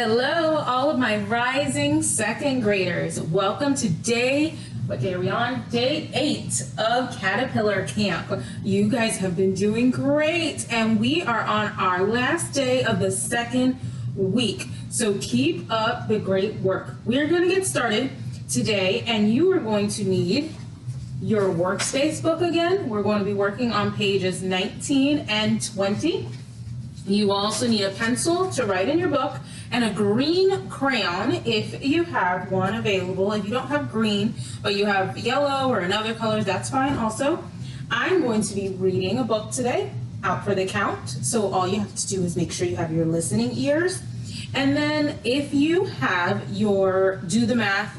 Hello, all of my rising second graders. Welcome to what day are we on? Day 8 of Caterpillar Camp. You guys have been doing great, and we are on our last day of the second week. So keep up the great work. We're going to get started today, and you are going to need your workspace book again. We're going to be working on pages 19 and 20. You also need a pencil to write in your book and a green crayon if you have one available. If you don't have green, but you have yellow or another color, that's fine also. I'm going to be reading a book today, Out for the Count. So all you have to do is make sure you have your listening ears. And then if you have your Do the Math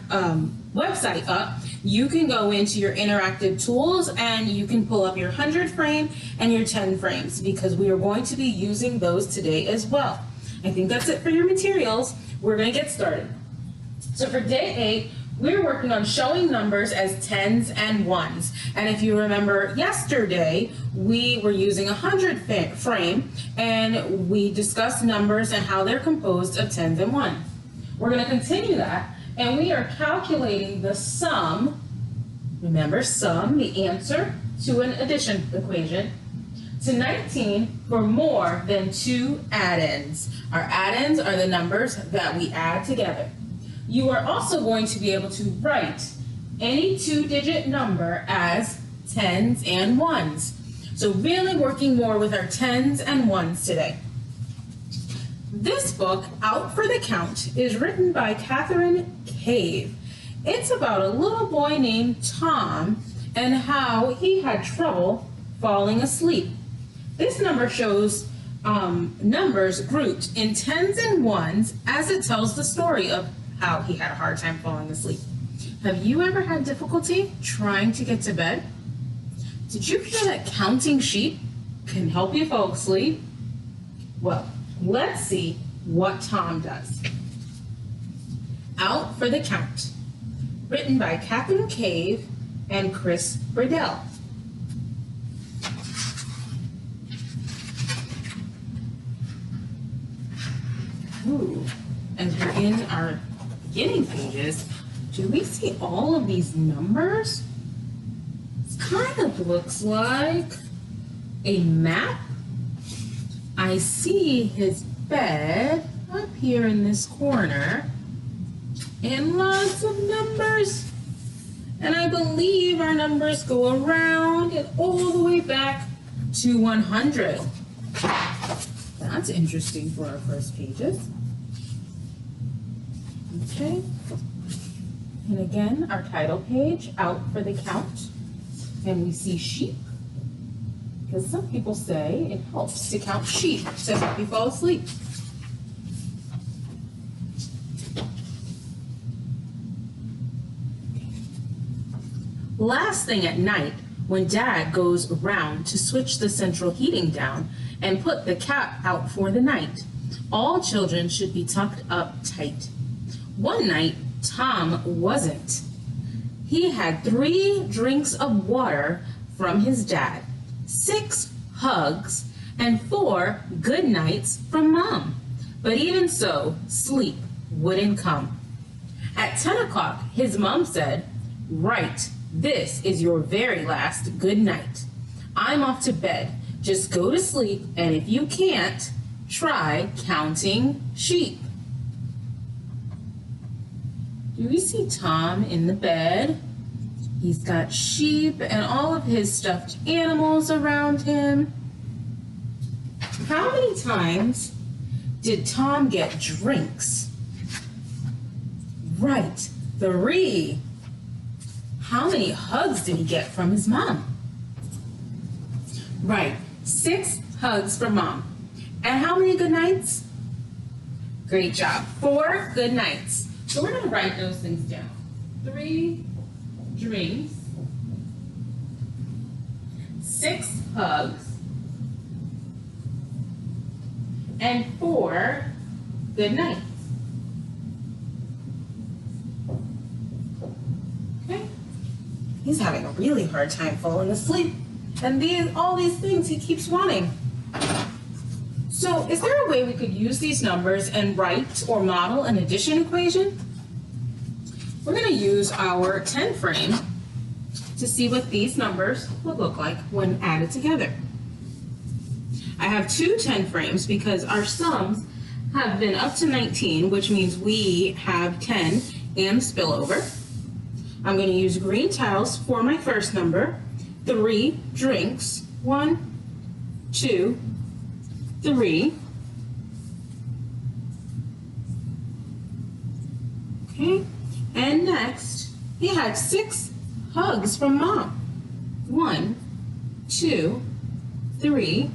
website up, you can go into your interactive tools and you can pull up your 100 frame and your 10 frames because we are going to be using those today as well. I think that's it for your materials. We're going to get started. So for day 8, we're working on showing numbers as tens and ones. And if you remember yesterday, we were using a 100 frame and we discussed numbers and how they're composed of tens and ones. We're going to continue that. And we are calculating the sum, remember sum, the answer to an addition equation, to 19 for more than 2 addends. Our addends are the numbers that we add together. You are also going to be able to write any 2-digit number as tens and ones. So really working more with our tens and ones today. This book, Out for the Count, is written by Catherine Cave. It's about a little boy named Tom and how he had trouble falling asleep. This number shows numbers grouped in tens and ones as it tells the story of how he had a hard time falling asleep. Have you ever had difficulty trying to get to bed? Did you hear that counting sheep can help you fall asleep? Well, let's see what Tom does. Out for the Count, written by Catherine Cave and Chris Bradell. Ooh, as we're in our beginning pages, do we see all of these numbers? It kind of looks like a map. I see his bed up here in this corner and lots of numbers. And I believe our numbers go around and all the way back to 100. That's interesting for our first pages. Okay. And again, our title page, Out for the Count. And we see sheep. Because some people say it helps to count sheep to help you fall asleep. Last thing at night, when Dad goes around to switch the central heating down and put the cat out for the night, all children should be tucked up tight. One night, Tom wasn't. He had 3 drinks of water from his dad, 6 hugs, and 4 good nights from Mom. But even so, sleep wouldn't come. At 10 o'clock, his mom said, "Right, this is your very last good night. I'm off to bed. Just go to sleep, and if you can't, try counting sheep." Do we see Tom in the bed? He's got sheep and all of his stuffed animals around him. How many times did Tom get drinks? Right, 3. How many hugs did he get from his mom? Right, 6 hugs from Mom. And how many good nights? Great job, 4 good nights. So we're going to write those things down. 3 drinks, 6 hugs, and 4 good nights. Okay. He's having a really hard time falling asleep. And all these things he keeps wanting. So is there a way we could use these numbers and write or model an addition equation? We're going to use our 10 frame to see what these numbers would look like when added together. I have two 10 frames because our sums have been up to 19, which means we have 10 and spillover. I'm going to use green tiles for my first number. 3 drinks. 1, 2, 3. Okay, and next he had 6 hugs from mom. 1, 2, 3,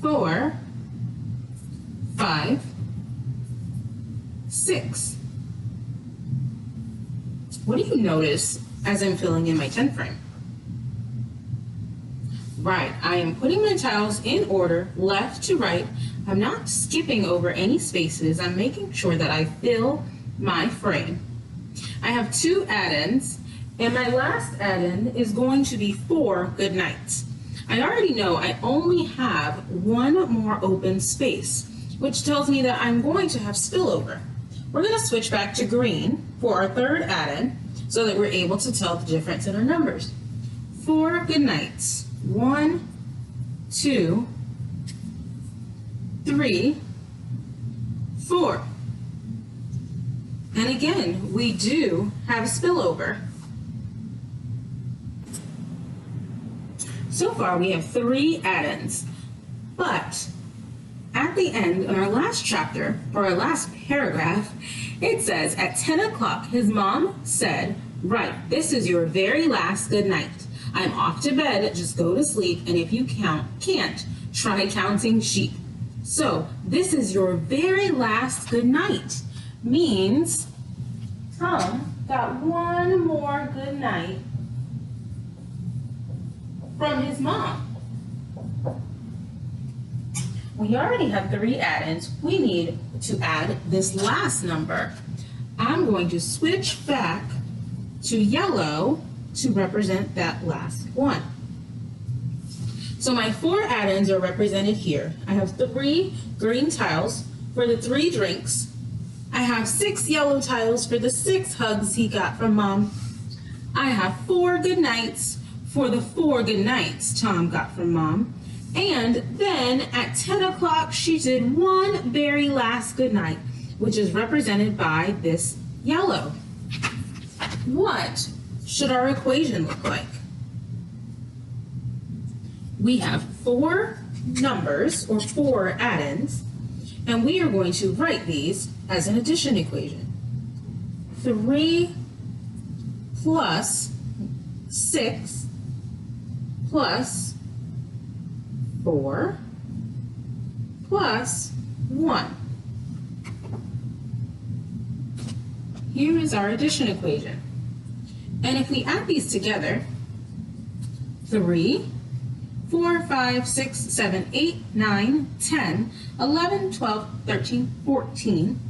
4, 5, 6. What do you notice as I'm filling in my 10 frame? Right, I am putting my tiles in order, left to right. I'm not skipping over any spaces. I'm making sure that I fill my frame. I have 2 add-ins, and my last add-in is going to be 4 good nights. I already know I only have 1 more open space, which tells me that I'm going to have spillover. We're going to switch back to green for our third add-in so that we're able to tell the difference in our numbers. 4 good nights. 1, 2, 3, 4. And again, we do have spillover. So far, we have 3 add-ins, but at the end, in our last chapter, or our last paragraph, it says, at 10 o'clock, his mom said, right, this is your very last good night. I'm off to bed, just go to sleep, and if you can't, try counting sheep. So, this is your very last good night. Means Tom got 1 more good night from his mom. We already have 3 add-ins. We need to add this last number. I'm going to switch back to yellow to represent that last one. So my 4 add-ins are represented here. I have 3 green tiles for the 3 drinks. I have 6 yellow tiles for the 6 hugs he got from mom. I have 4 good nights for the 4 good nights Tom got from mom. And then at 10 o'clock, she did 1 very last good night, which is represented by this yellow. What should our equation look like? We have 4 numbers, or 4 add-ins, and we are going to write these as an addition equation. 3 plus 6 plus 4 plus 1. Here is our addition equation. And if we add these together, 3, 4, 5, 6, 7, 8, 9, 10, 11, 12, 13, 14.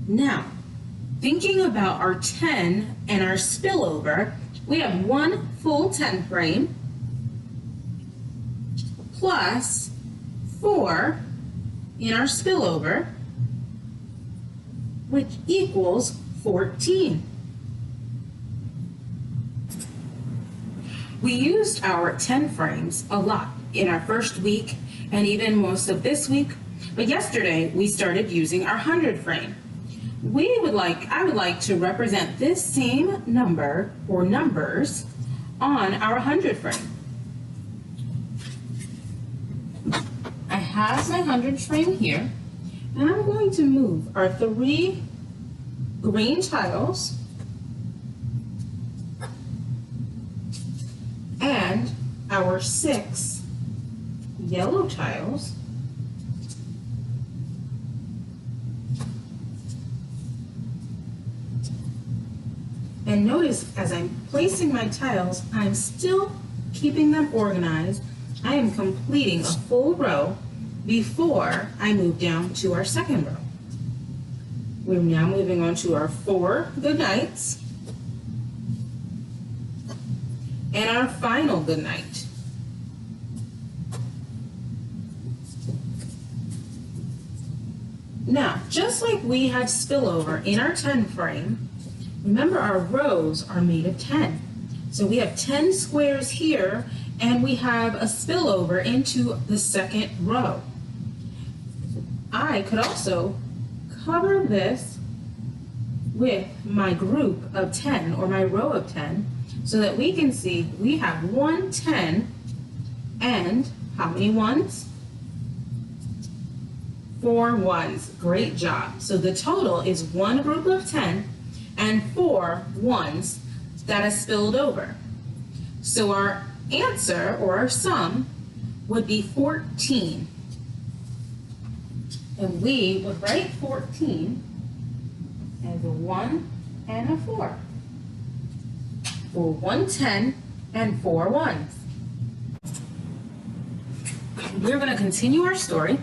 Now, thinking about our 10 and our spillover, we have 1 full 10 frame plus 4 in our spillover, which equals 14. We used our 10 frames a lot in our first week and even most of this week, but yesterday we started using our 100 frame. I would like to represent this same number or numbers on our 100 frame. I have my 100 frame here, and I'm going to move our 3 green tiles and our 6 yellow tiles and notice as I'm placing my tiles, I'm still keeping them organized. I am completing a full row before I move down to our second row. We're now moving on to our 4 good nights and our final good night. Now, just like we had spillover in our 10 frame, remember our rows are made of 10. So we have 10 squares here, and we have a spillover into the second row. I could also cover this with my group of 10 or my row of 10 so that we can see we have 1 10 and how many ones? 4 ones. Great job. So the total is 1 group of 10 and 4 ones that has spilled over. So our answer or our sum would be 14. And we would write 14 as a 1 and a 4. For 1 10 and 4 ones. We're going to continue our story.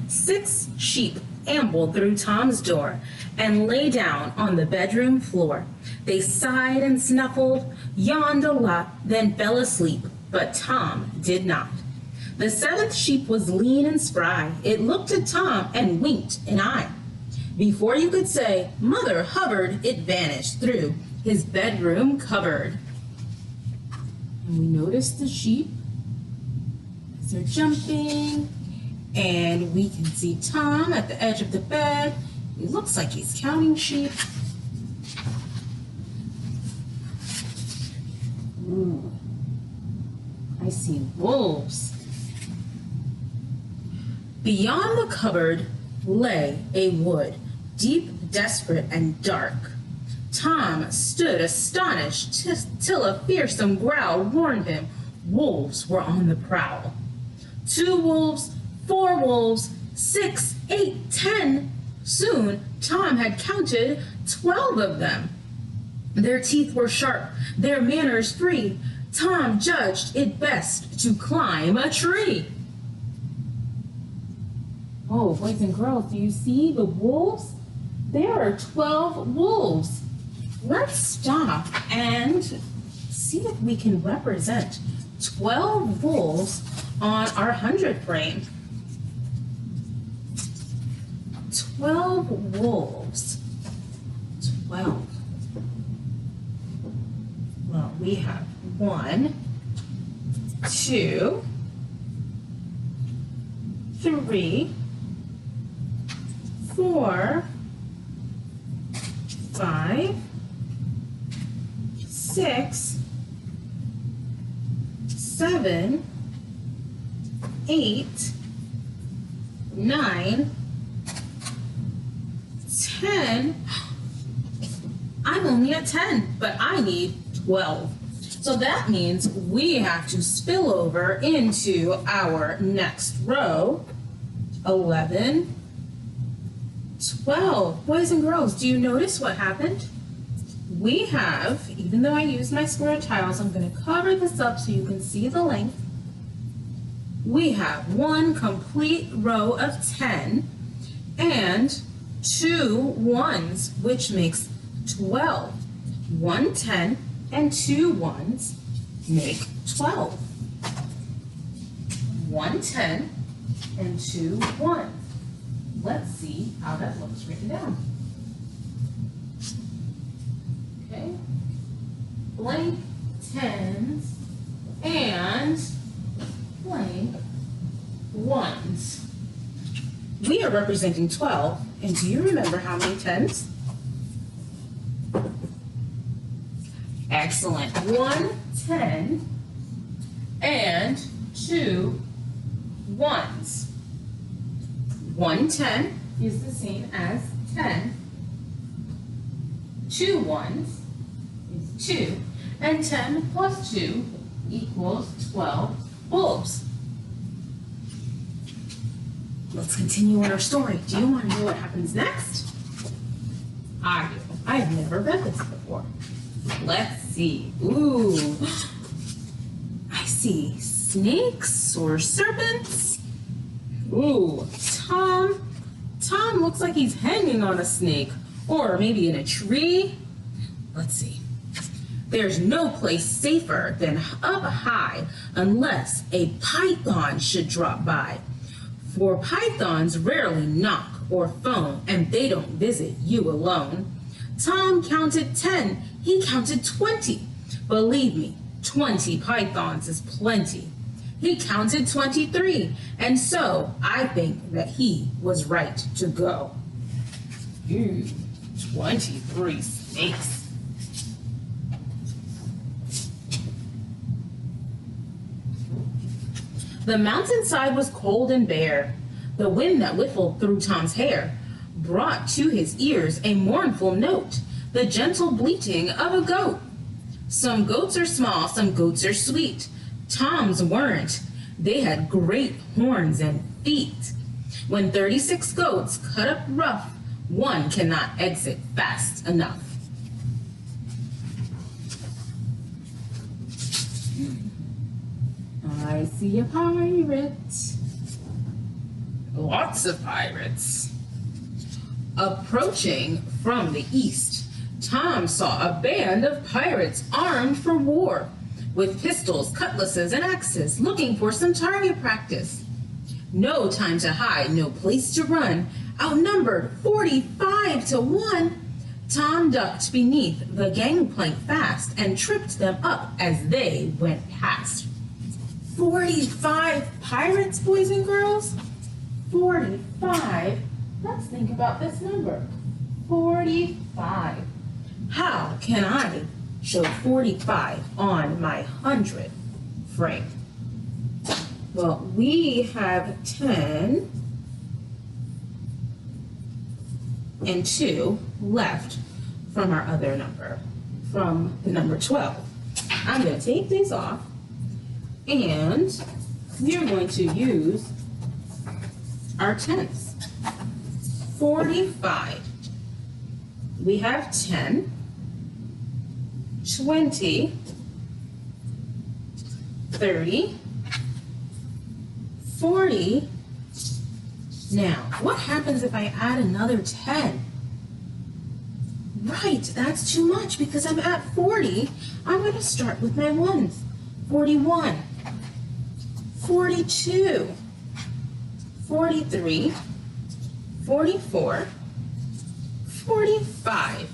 Six sheep ambled through Tom's door and lay down on the bedroom floor. They sighed and snuffled, yawned a lot, then fell asleep, but Tom did not. The seventh sheep was lean and spry. It looked at Tom and winked an eye. Before you could say, Mother Hubbard, it vanished through his bedroom cupboard. And we notice the sheep as they're jumping, and we can see Tom at the edge of the bed. He looks like he's counting sheep. Ooh, I see wolves. Beyond the cupboard lay a wood, deep, desperate, and dark. Tom stood astonished till a fearsome growl warned him wolves were on the prowl. 2 wolves, 4 wolves, 6, 8, 10. Soon Tom had counted 12 of them. Their teeth were sharp, their manners free. Tom judged it best to climb a tree. Oh, boys and girls, do you see the wolves? There are 12 wolves. Let's stop and see if we can represent 12 wolves on our 100 frame. 12 wolves. 12. Well, we have 1, 2, 3, 4, 5, 6, 7, 8, 9, 10. I'm only at 10, but I need 12. So that means we have to spill over into our next row. 11, 12. Boys and girls, do you notice what happened? We have, even though I used my square tiles, I'm going to cover this up so you can see the length. We have 1 complete row of 10 and 2 ones, which makes 12. 1 10 and 2 ones make 12. 1 10 and 2 ones. Let's see how that looks written down. Okay. Blank 10s and blank 1s. We are representing 12, and do you remember how many 10s? Excellent. 1 10 and 2 1s. 1 10 is the same as 10. 2 1s is 2, and 10 plus 2 equals 12 wolves. Let's continue on our story. Do you want to know what happens next? I do. I have never read this before. Let's see. Ooh. I see snakes or serpents. Ooh. Tom looks like he's hanging on a snake, or maybe in a tree. Let's see. There's no place safer than up high unless a python should drop by. For pythons rarely knock or phone, and they don't visit you alone. Tom counted 10, he counted 20. Believe me, 20 pythons is plenty. He counted 23, and so I think that he was right to go. 23 snakes. The mountainside was cold and bare. The wind that whiffled through Tom's hair brought to his ears a mournful note, the gentle bleating of a goat. Some goats are small, some goats are sweet. Tom's weren't. They had great horns and feet. When 36 goats cut up rough, one cannot exit fast enough. I see a pirate. Lots of pirates. Approaching from the east, Tom saw a band of pirates armed for war, with pistols, cutlasses, and axes, looking for some target practice. No time to hide, no place to run. Outnumbered 45 to 1, Tom ducked beneath the gangplank fast and tripped them up as they went past. 45 pirates, boys and girls? 45. Let's think about this number. 45. How can I show 45 on my 100 frame? Well, we have 10 and 2 left from our other number, from the number 12. I'm going to take these off, and we're going to use our tens. 45. We have 10, 20, 30, 40. Now, what happens if I add another 10? Right, that's too much because I'm at 40. I'm going to start with my ones. 41, 42, 43, 44, 45.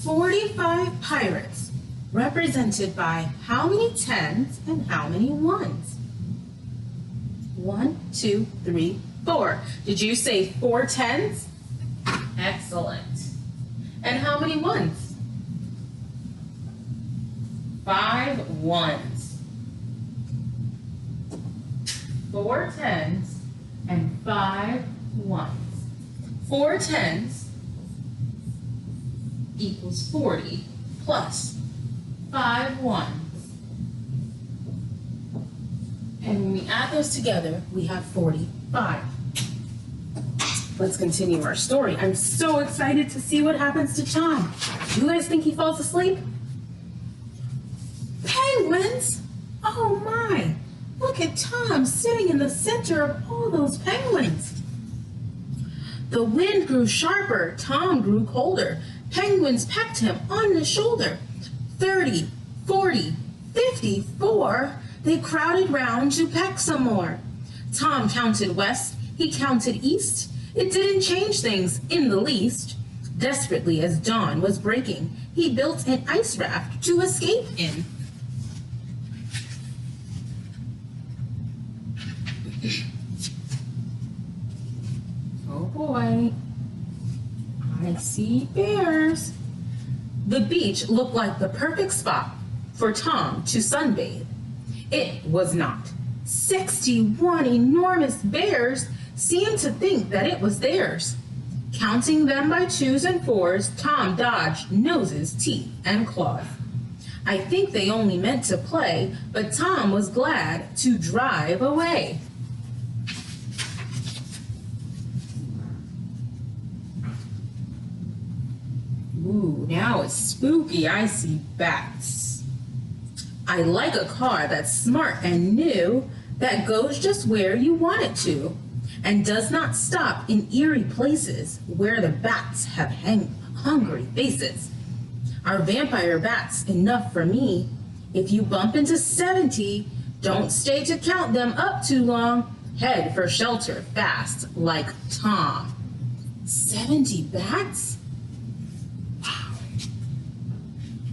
45 pirates, represented by how many tens and how many ones? 1, 2, 3, 4. Did you say 4 tens? Excellent. And how many ones? 5 ones. 4 tens and 5 ones. 4 tens equals 40 plus 5 ones. And when we add those together, we have 45. Let's continue our story. I'm so excited to see what happens to Tom. Do you guys think he falls asleep? Penguins? Oh my! Look at Tom sitting in the center of all those penguins. The wind grew sharper, Tom grew colder. Penguins pecked him on the shoulder. 30, 40, 54. They crowded round to peck some more. Tom counted west, he counted east. It didn't change things in the least. Desperately as dawn was breaking, he built an ice raft to escape in. Oh boy, I see bears. The beach looked like the perfect spot for Tom to sunbathe. It was not. 61 enormous bears seemed to think that it was theirs. Counting them by 2s and 4s, Tom dodged noses, teeth, and claws. I think they only meant to play, but Tom was glad to drive away. Ooh, now it's spooky. I see bats. I like a car that's smart and new, that goes just where you want it to, and does not stop in eerie places where the bats have hungry faces. Our vampire bats, enough for me. If you bump into 70, don't stay to count them up too long. Head for shelter fast like Tom. 70 bats? Wow.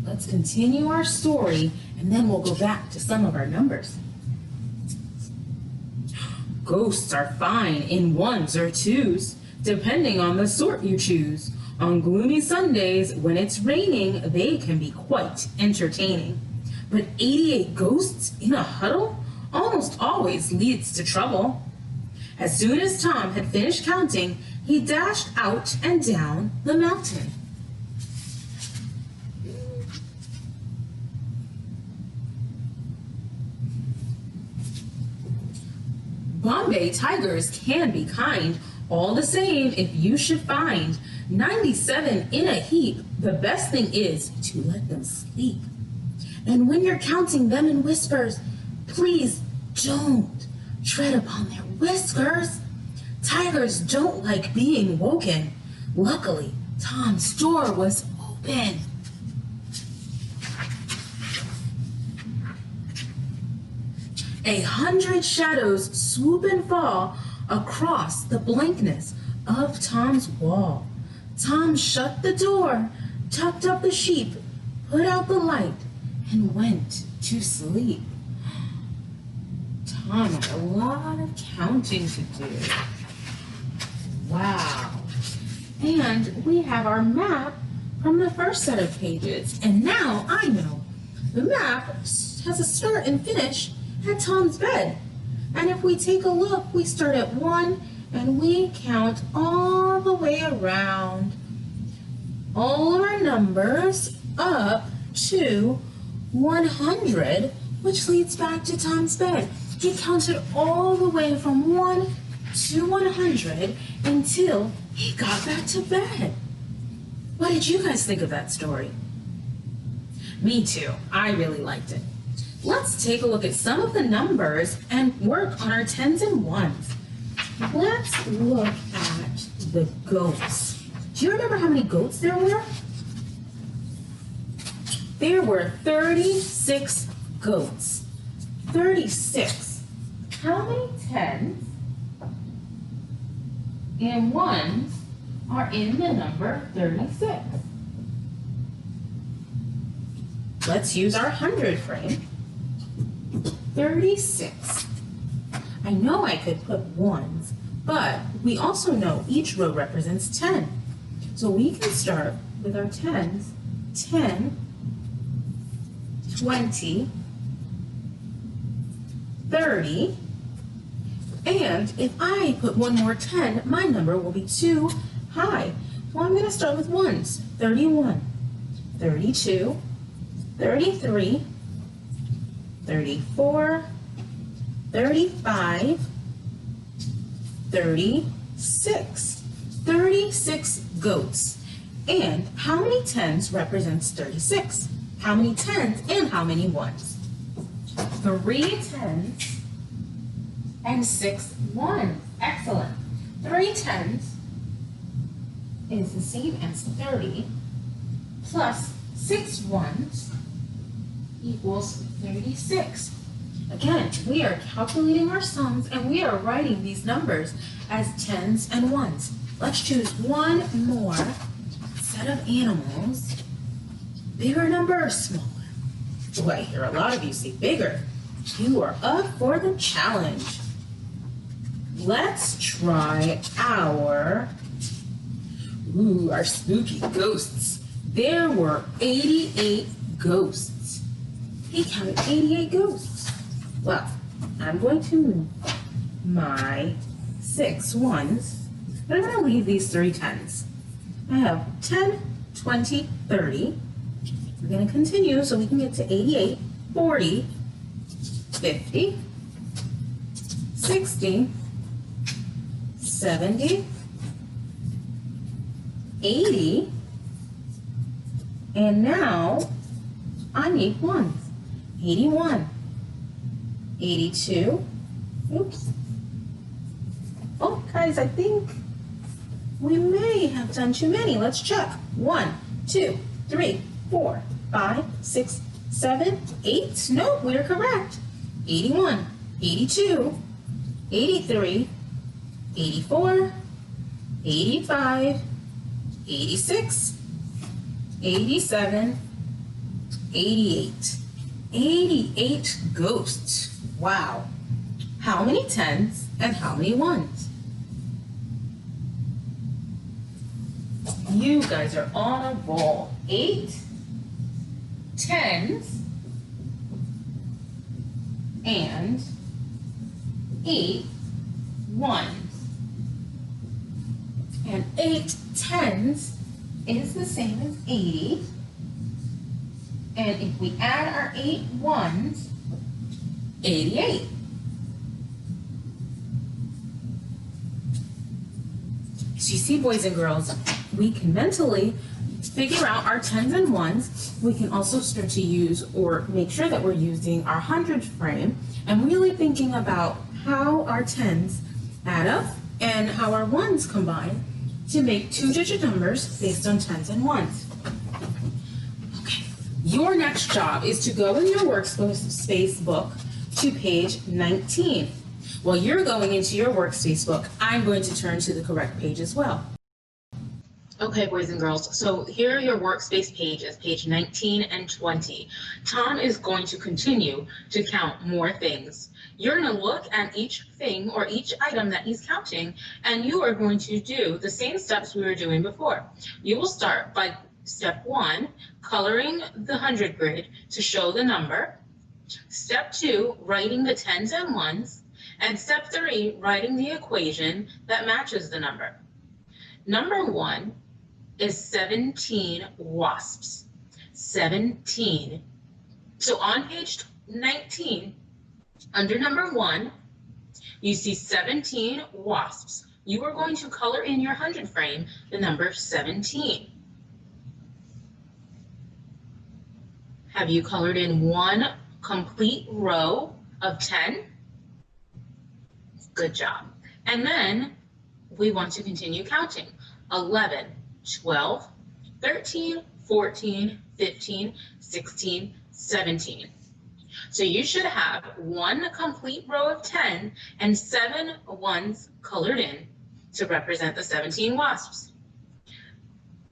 Let's continue our story and then we'll go back to some of our numbers. Ghosts are fine in ones or twos, depending on the sort you choose. On gloomy Sundays, when it's raining, they can be quite entertaining. But 88 ghosts in a huddle almost always leads to trouble. As soon as Tom had finished counting, he dashed out and down the mountain. Bombay tigers can be kind, all the same if you should find 97 in a heap, the best thing is to let them sleep. And when you're counting them in whispers, please don't tread upon their whiskers. Tigers don't like being woken. Luckily, Tom's door was open. 100 shadows swoop and fall across the blankness of Tom's wall. Tom shut the door, tucked up the sheep, put out the light, and went to sleep. Tom had a lot of counting to do. Wow. And we have our map from the first set of pages. And now I know the map has a start and finish at Tom's bed. And if we take a look, we start at 1 and we count all the way around. All of our numbers up to 100, which leads back to Tom's bed. He counted all the way from 1 to 100 until he got back to bed. What did you guys think of that story? Me too. I really liked it. Let's take a look at some of the numbers and work on our 10s and 1s. Let's look at the goats. Do you remember how many goats there were? There were 36 goats. 36. How many 10s and 1s are in the number 36? Let's use our 100 frame. 36. I know I could put 1s, but we also know each row represents 10. So we can start with our 10s, 10, 20, 30, and if I put one more 10, my number will be too high. Well, I'm going to start with 1s, 31, 32, 33, 34, 35, 36. 36 goats. And how many 10s represents 36? How many 10s and how many 1s? 3 10s and 6 1s. Excellent. 3 10s is the same as 30 plus 6 1s equals 36. Again, we are calculating our sums and we are writing these numbers as 10s and 1s. Let's choose one more set of animals. Bigger number or smaller? Boy, I hear a lot of you say bigger. You are up for the challenge. Let's try our spooky ghosts. There were 88 ghosts. He counted 88 ghosts. Well, I'm going to move my 6 1s, but I'm going to leave these 3 10s. I have 10, 20, 30. We're going to continue so we can get to 88, 40, 50, 60, 70, 80, and now I need 1s. 81, 82, oops. Oh, guys, I think we may have done too many. Let's check. 1, 2, 3, 4, 5, 6, 7, 8. Nope, we're correct. 81, 82, 83, 84, 85, 86, 87, 88. 88 ghosts. Wow. How many 10s and how many 1s? You guys are on a roll. 8 10s and 8 1s. And 8 10s is the same as 80. And if we add our 8 1s, 88. So you see, boys and girls, we can mentally figure out our 10s and 1s. We can also start to use or make sure that we're using our 100 frame and really thinking about how our 10s add up and how our 1s combine to make 2-digit numbers based on 10s and 1s. Okay, your next job is to go in your workspace book to page 19. While you're going into your workspace book, I'm going to turn to the correct page as well. Okay, boys and girls, so here are your workspace pages, page 19 and 20. Tom is going to continue to count more things. You're going to look at each thing or each item that he's counting, and you are going to do the same steps we were doing before. You will start by step 1, coloring the 100 grid to show the number. Step 2, writing the 10s and 1s. And step 3, writing the equation that matches the number. Number 1 is 17 wasps. 17. So on page 19, under number 1, you see 17 wasps. You are going to color in your 100 frame the number 17. Have you colored in one complete row of 10? Good job. And then we want to continue counting. 11, 12, 13, 14, 15, 16, 17. So you should have one complete row of 10 and 7 ones colored in to represent the 17 wasps.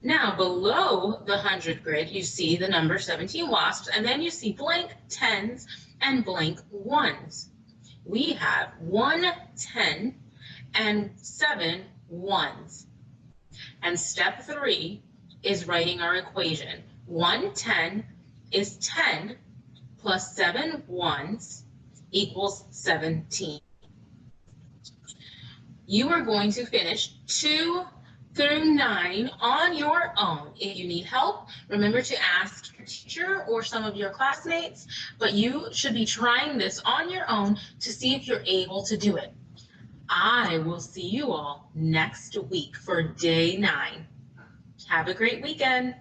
Now below the 100 grid, you see the number 17 wasps, and then you see blank 10s and blank 1s. We have 1 10 and 7 1s. And step 3 is writing our equation. 1 10 is 10 plus 7 1s equals 17. You are going to finish 2 through 9 on your own. If you need help, remember to ask your teacher or some of your classmates, but you should be trying this on your own to see if you're able to do it. I will see you all next week for day 9. Have a great weekend.